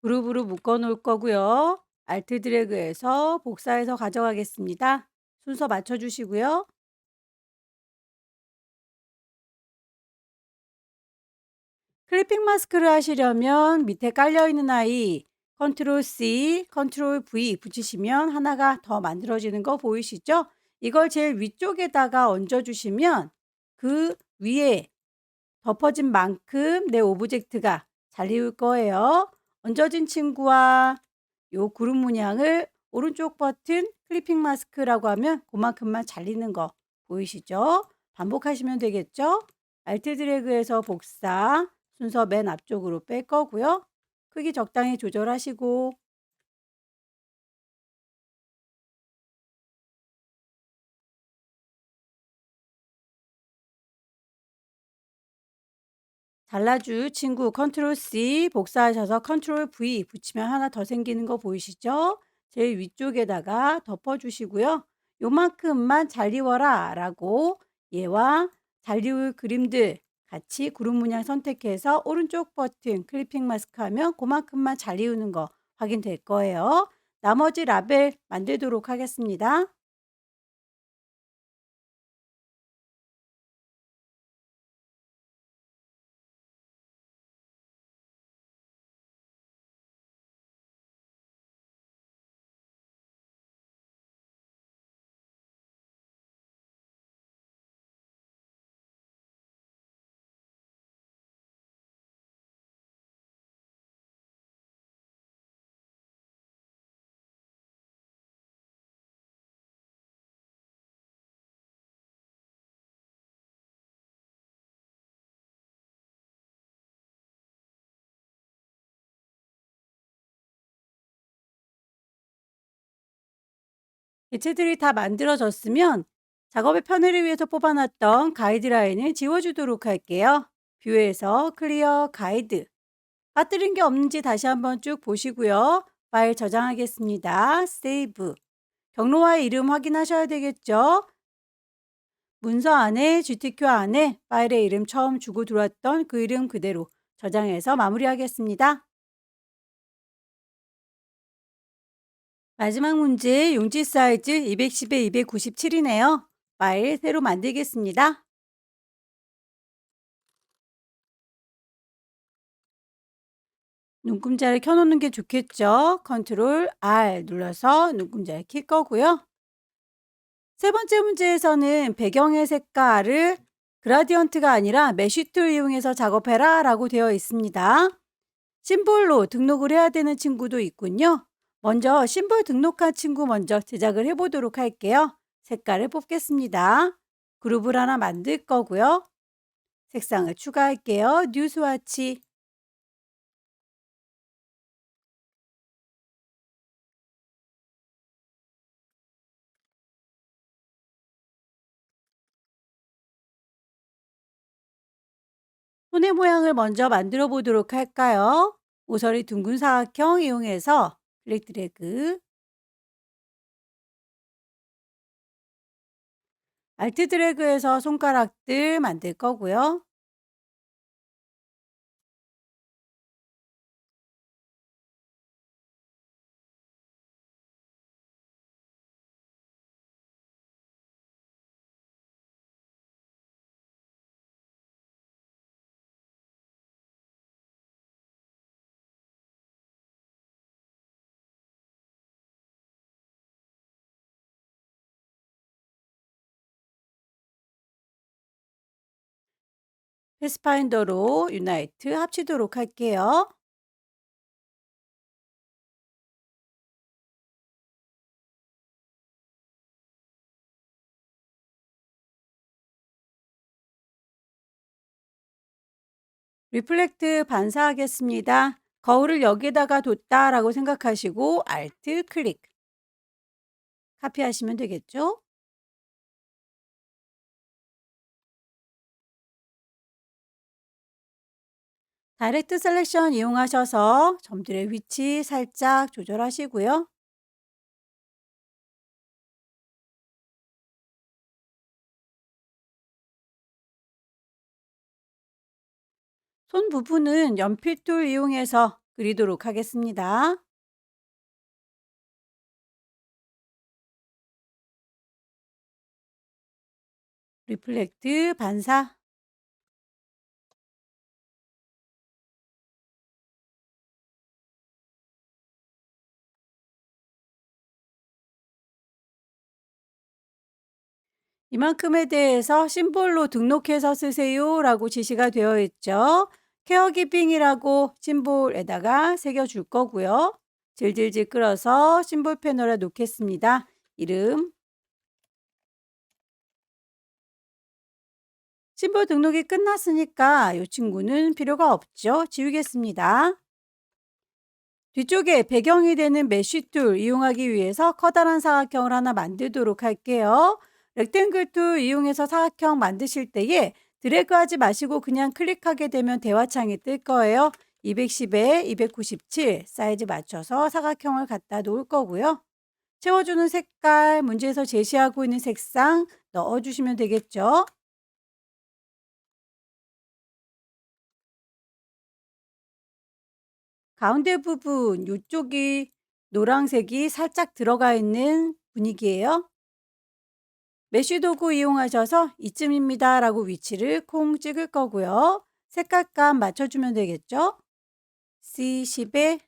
그룹으로 묶어 놓을 거고요. 알트 드래그해서 복사해서 가져가겠습니다. 순서 맞춰 주시고요. 클리핑 마스크를 하시려면 밑에 깔려 있는 아이 컨트롤 C, 컨트롤 V 붙이시면 하나가 더 만들어지는 거 보이시죠? 이걸 제일 위쪽에다가 얹어 주시면 그 위에 덮어진 만큼 내 오브젝트가 잘 익을 거예요. 얹어진 친구와 요 구름 문양을 오른쪽 버튼 클리핑 마스크라고 하면 그만큼만 잘리는 거 보이시죠? 반복하시면 되겠죠? 알트 드래그해서 복사, 순서 맨 앞쪽으로 뺄 거고요. 크기 적당히 조절하시고 잘라줄 친구 컨트롤 C 복사하셔서 컨트롤 V 붙이면 하나 더 생기는 거 보이시죠? 제일 위쪽에다가 덮어주시고요. 요만큼만 잘 이워라 라고 얘와 잘 이을 그림들 같이 구름 문양 선택해서 오른쪽 버튼 클리핑 마스크 하면 그만큼만 잘 이우는 거 확인될 거예요. 나머지 라벨 만들도록 하겠습니다. 개체들이 다 만들어졌으면 작업의 편의를 위해서 뽑아놨던 가이드라인을 지워주도록 할게요. 뷰에서 클리어 가이드. 빠뜨린 게 없는지 다시 한번 쭉 보시고요. 파일 저장하겠습니다. 세이브. 경로와의 이름 확인하셔야 되겠죠? 문서 안에 GTQ 안에 파일의 이름 처음 주고 들어왔던 그 이름 그대로 저장해서 마무리하겠습니다. 마지막 문제 용지 사이즈 210에 297이네요. 파일 새로 만들겠습니다. 눈금자를 켜놓는 게 좋겠죠. 컨트롤 R 눌러서 눈금자를 킬 거고요. 세 번째 문제에서는 배경의 색깔을 그라디언트가 아니라 메쉬 툴 이용해서 작업해라 라고 되어 있습니다. 심볼로 등록을 해야 되는 친구도 있군요. 먼저 심볼 등록한 친구 먼저 제작을 해보도록 할게요. 색깔을 뽑겠습니다. 그룹을 하나 만들 거고요. 색상을 추가할게요. 뉴 스와치. 손의 모양을 먼저 만들어 보도록 할까요? 모서리 둥근 사각형 이용해서 클릭 드래그, 알트 드래그해서 손가락들 만들 거고요. 패스파인더로 유나이트 합치도록 할게요. 리플렉트 반사하겠습니다. 거울을 여기에다가 뒀다라고 생각하시고 알트 클릭. 카피하시면 되겠죠? 다이렉트 셀렉션 이용하셔서 점들의 위치 살짝 조절하시고요. 손 부분은 연필 툴 이용해서 그리도록 하겠습니다. 리플렉트 반사. 이만큼에 대해서 심볼로 등록해서 쓰세요라고 지시가 되어 있죠. 케어기핑이라고 심볼에다가 새겨 줄 거고요. 질질질 끌어서 심볼 패널에 놓겠습니다. 이름. 심볼 등록이 끝났으니까 이 친구는 필요가 없죠. 지우겠습니다. 뒤쪽에 배경이 되는 메쉬 툴 이용하기 위해서 커다란 사각형을 하나 만들도록 할게요. 렉탱글 툴 이용해서 사각형 만드실 때에 드래그하지 마시고 그냥 클릭하게 되면 대화창이 뜰 거예요. 210에 297 사이즈 맞춰서 사각형을 갖다 놓을 거고요. 채워주는 색깔, 문제에서 제시하고 있는 색상 넣어주시면 되겠죠. 가운데 부분 이쪽이 노란색이 살짝 들어가 있는 분위기예요. 메쉬 도구 이용하셔서 이쯤입니다 라고 위치를 콩 찍을 거고요. 색깔감 맞춰주면 되겠죠. C10에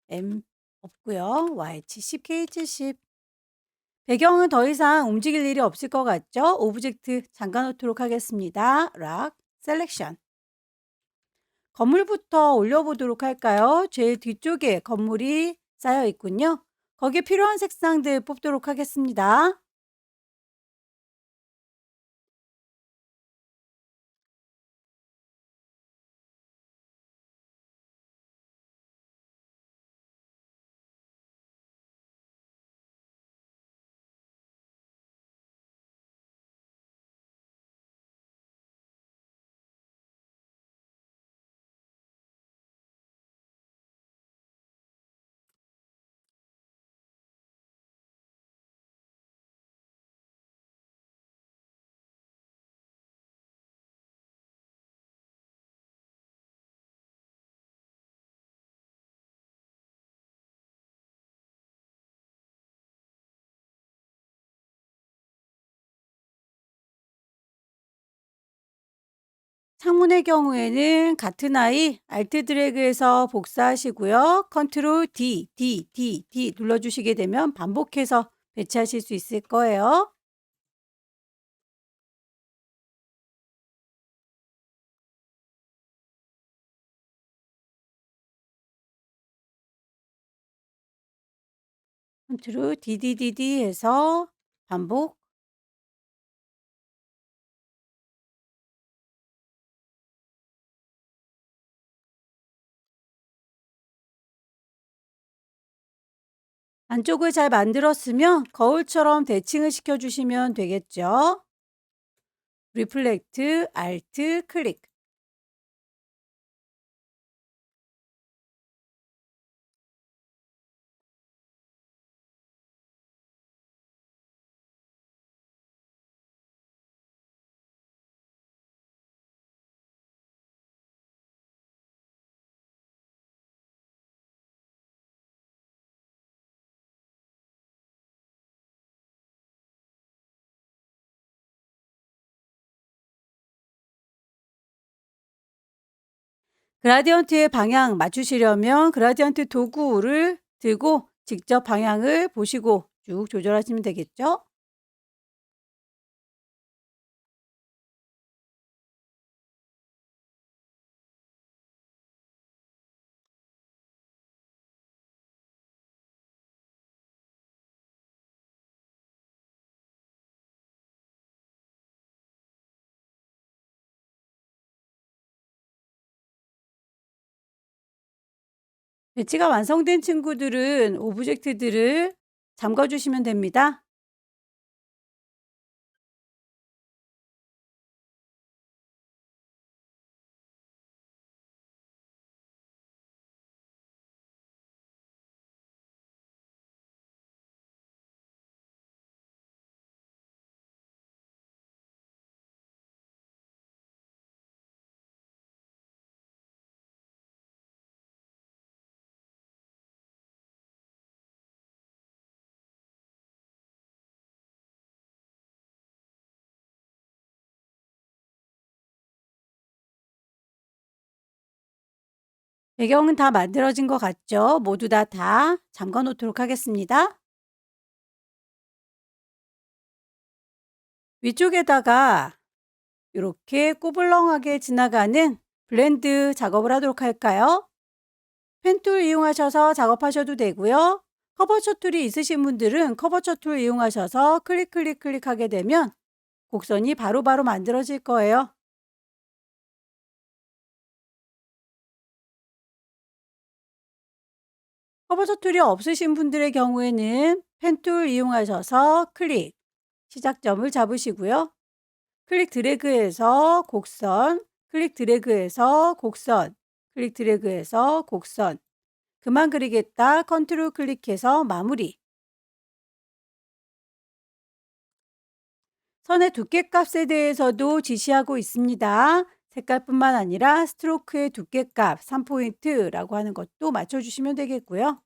M 없고요. Y70, K70. 배경은 더 이상 움직일 일이 없을 것 같죠. 오브젝트 잠가 놓도록 하겠습니다. 락 셀렉션. 건물부터 올려보도록 할까요? 제일 뒤쪽에 건물이 쌓여 있군요. 거기에 필요한 색상들 뽑도록 하겠습니다. 창문의 경우에는 같은 아이 Alt 드래그해서 복사하시고요. 컨트롤 D 눌러주시게 되면 반복해서 배치하실 수 있을 거예요. 컨트롤 DDDD 해서 반복. 안쪽을 잘 만들었으면 거울처럼 대칭을 시켜주시면 되겠죠. 리플렉트, Alt, 클릭. 그라디언트의 방향 맞추시려면 그라디언트 도구를 들고 직접 방향을 보시고 쭉 조절하시면 되겠죠. 배치가 완성된 친구들은 오브젝트들을 잠궈 주시면 됩니다. 배경은 다 만들어진 것 같죠? 모두 다 잠가 놓도록 하겠습니다. 위쪽에다가 이렇게 꼬불렁하게 지나가는 블렌드 작업을 하도록 할까요? 펜툴 이용하셔서 작업하셔도 되고요. 커버처 툴이 있으신 분들은 커버처 툴 이용하셔서 클릭하게 되면 곡선이 바로바로 만들어질 거예요. 커버처 툴이 없으신 분들의 경우에는 펜툴 이용하셔서 클릭, 시작점을 잡으시고요. 클릭 드래그해서 곡선, 클릭 드래그해서 곡선, 클릭 드래그해서 곡선. 그만 그리겠다. 컨트롤 클릭해서 마무리. 선의 두께값에 대해서도 지시하고 있습니다. 색깔뿐만 아니라 스트로크의 두께값 3포인트라고 하는 것도 맞춰주시면 되겠고요.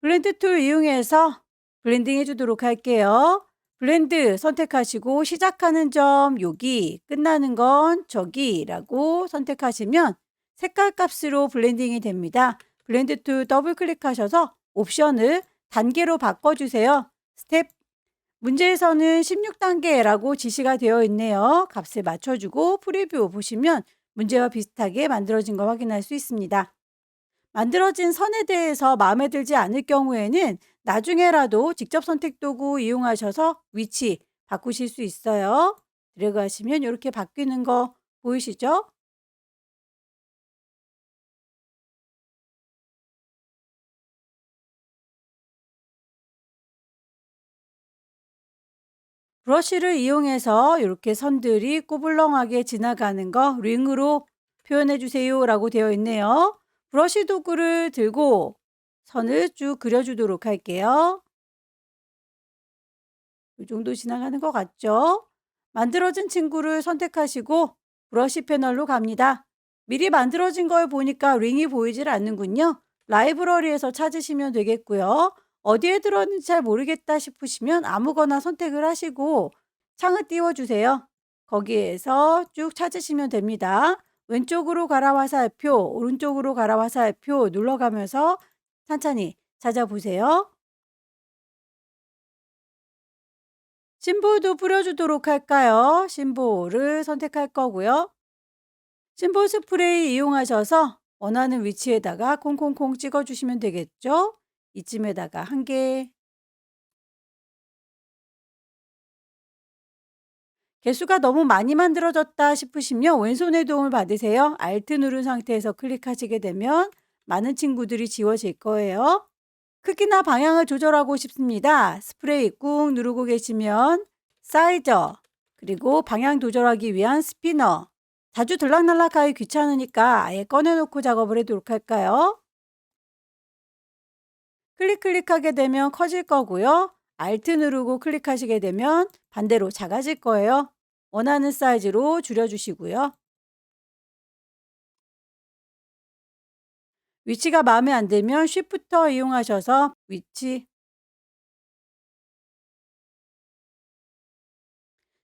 블렌드 툴 이용해서 블렌딩 해주도록 할게요. 블렌드 선택하시고 시작하는 점 여기, 끝나는 건 저기라고 선택하시면 색깔 값으로 블렌딩이 됩니다. 블렌드 툴 더블 클릭하셔서 옵션을 단계로 바꿔주세요. 스텝 문제에서는 16단계라고 지시가 되어 있네요. 값을 맞춰주고 프리뷰 보시면 문제와 비슷하게 만들어진 걸 확인할 수 있습니다. 만들어진 선에 대해서 마음에 들지 않을 경우에는 나중에라도 직접 선택 도구 이용하셔서 위치 바꾸실 수 있어요. 드래그 하시면 이렇게 바뀌는 거 보이시죠? 브러쉬를 이용해서 이렇게 선들이 꼬불렁하게 지나가는 거 링으로 표현해 주세요 라고 되어 있네요. 브러쉬 도구를 들고 선을 쭉 그려주도록 할게요. 이 정도 지나가는 것 같죠? 만들어진 친구를 선택하시고 브러쉬 패널로 갑니다. 미리 만들어진 걸 보니까 링이 보이질 않는군요. 라이브러리에서 찾으시면 되겠고요. 어디에 들었는지 잘 모르겠다 싶으시면 아무거나 선택을 하시고 창을 띄워주세요. 거기에서 쭉 찾으시면 됩니다. 왼쪽으로 가라 화살표, 오른쪽으로 가라 화살표 눌러가면서 천천히 찾아보세요. 심볼도 뿌려주도록 할까요? 심볼을 선택할 거고요. 심볼 스프레이 이용하셔서 원하는 위치에다가 콩콩콩 찍어주시면 되겠죠? 이쯤에다가 한 개. 개수가 너무 많이 만들어졌다 싶으시면 왼손의 도움을 받으세요. Alt 누른 상태에서 클릭하시게 되면 많은 친구들이 지워질 거예요. 크기나 방향을 조절하고 싶습니다. 스프레이 꾹 누르고 계시면 사이저, 그리고 방향 조절하기 위한 스피너. 자주 들락날락하기 귀찮으니까 아예 꺼내놓고 작업을 해도록 할까요? 클릭하게 되면 커질 거고요. Alt 누르고 클릭하시게 되면 반대로 작아질 거예요. 원하는 사이즈로 줄여주시고요. 위치가 마음에 안 들면 쉬프터 이용하셔서 위치,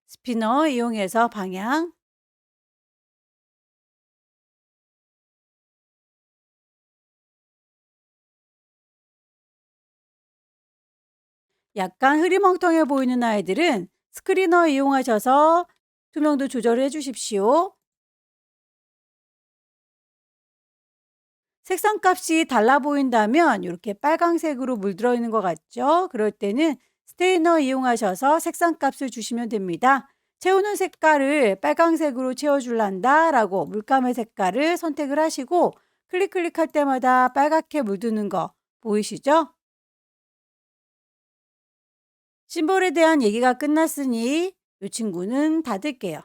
스피너 이용해서 방향, 약간 흐리멍텅해 보이는 아이들은 스크리너 이용하셔서 투명도 조절해 주십시오. 색상 값이 달라 보인다면 이렇게 빨강색으로 물들어 있는 것 같죠? 그럴 때는 스테이너 이용하셔서 색상 값을 주시면 됩니다. 채우는 색깔을 빨강색으로 채워줄란다 라고 물감의 색깔을 선택을 하시고 클릭할 때마다 빨갛게 물드는 거 보이시죠? 심볼에 대한 얘기가 끝났으니 이 친구는 닫을게요.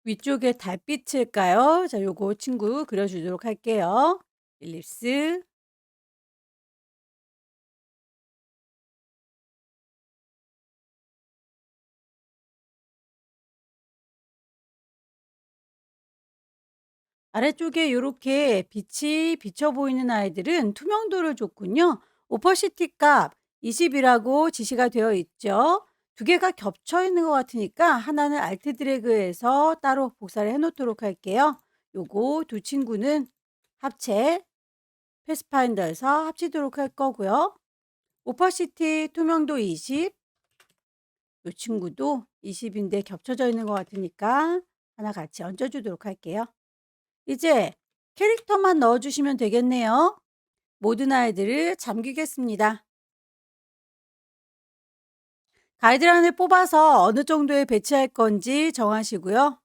위쪽에 달빛일까요? 자, 요거 친구 그려주도록 할게요. 일립스. 아래쪽에 요렇게 빛이 비쳐 보이는 아이들은 투명도를 줬군요. 오퍼시티 값 20이라고 지시가 되어 있죠. 두 개가 겹쳐 있는 것 같으니까 하나는 알트 드래그해서 따로 복사를 해 놓도록 할게요. 요거 두 친구는 합체, 패스파인더에서 합치도록 할 거고요. 오퍼시티 투명도 20, 이 친구도 20인데 겹쳐져 있는 것 같으니까 하나 같이 얹어주도록 할게요. 이제 캐릭터만 넣어주시면 되겠네요. 모든 아이들을 잠기겠습니다. 가이드라인을 뽑아서 어느 정도에 배치할 건지 정하시고요.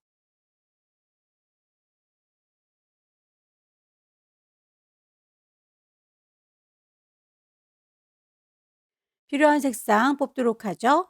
필요한 색상 뽑도록 하죠.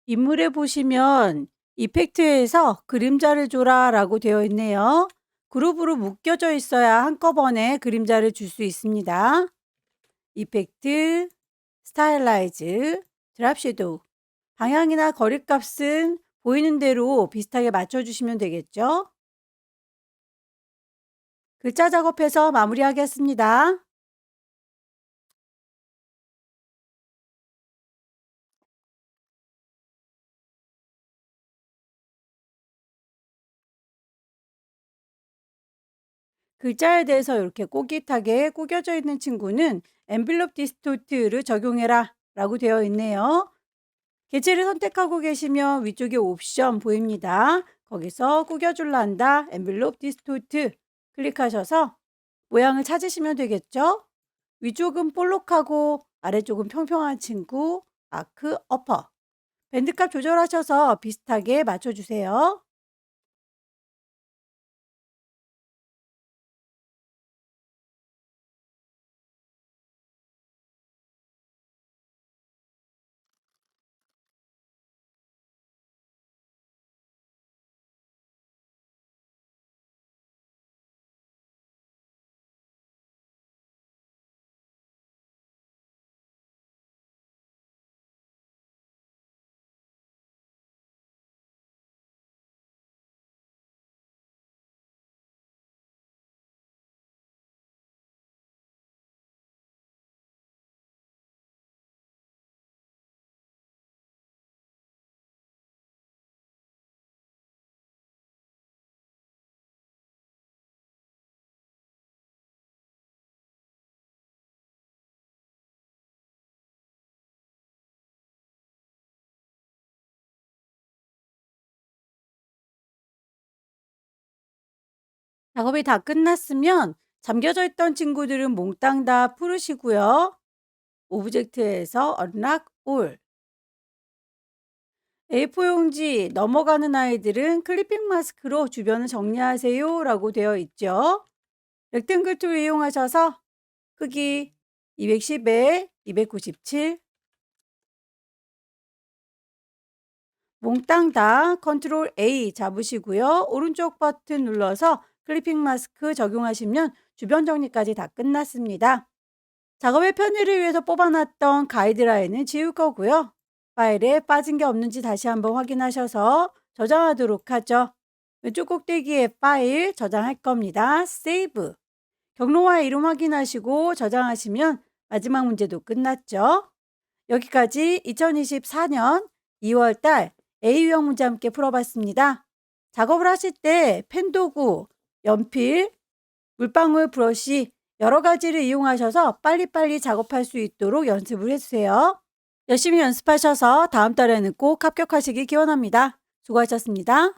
인물에 보시면 이펙트에서 그림자를 줘라 라고 되어 있네요. 그룹으로 묶여져 있어야 한꺼번에 그림자를 줄 수 있습니다. 이펙트, 스타일라이즈, 드랍 섀도우. 방향이나 거리값은 보이는 대로 비슷하게 맞춰주시면 되겠죠? 글자 작업해서 마무리하겠습니다. 글자에 대해서 이렇게 꼬깃하게 구겨져 있는 친구는 엔블롭 디스토트를 적용해라 라고 되어 있네요. 개체를 선택하고 계시면 위쪽에 옵션 보입니다. 거기서 구겨줄라 한다 엔블롭 디스토트 클릭하셔서 모양을 찾으시면 되겠죠? 위쪽은 볼록하고 아래쪽은 평평한 친구 아크 어퍼. 밴드값 조절하셔서 비슷하게 맞춰주세요. 작업이 다 끝났으면 잠겨져 있던 친구들은 몽땅 다 풀으시고요. 오브젝트에서 Unlock All. A4 용지 넘어가는 아이들은 클리핑 마스크로 주변을 정리하세요 라고 되어 있죠. 렉탱글 툴 이용하셔서 크기 210에 297 몽땅 다 컨트롤 A 잡으시고요. 오른쪽 버튼 눌러서 클리핑 마스크 적용하시면 주변 정리까지 다 끝났습니다. 작업의 편의를 위해서 뽑아놨던 가이드라인은 지울 거고요. 파일에 빠진 게 없는지 다시 한번 확인하셔서 저장하도록 하죠. 왼쪽 꼭대기에 파일 저장할 겁니다. 세이브. 경로와 이름 확인하시고 저장하시면 마지막 문제도 끝났죠. 여기까지 2024년 2월 달 A 유형 문제 함께 풀어봤습니다. 작업을 하실 때 펜도구, 연필, 물방울 브러쉬 여러 가지를 이용하셔서 빨리빨리 작업할 수 있도록 연습을 해주세요. 열심히 연습하셔서 다음 달에는 꼭 합격하시길 기원합니다. 수고하셨습니다.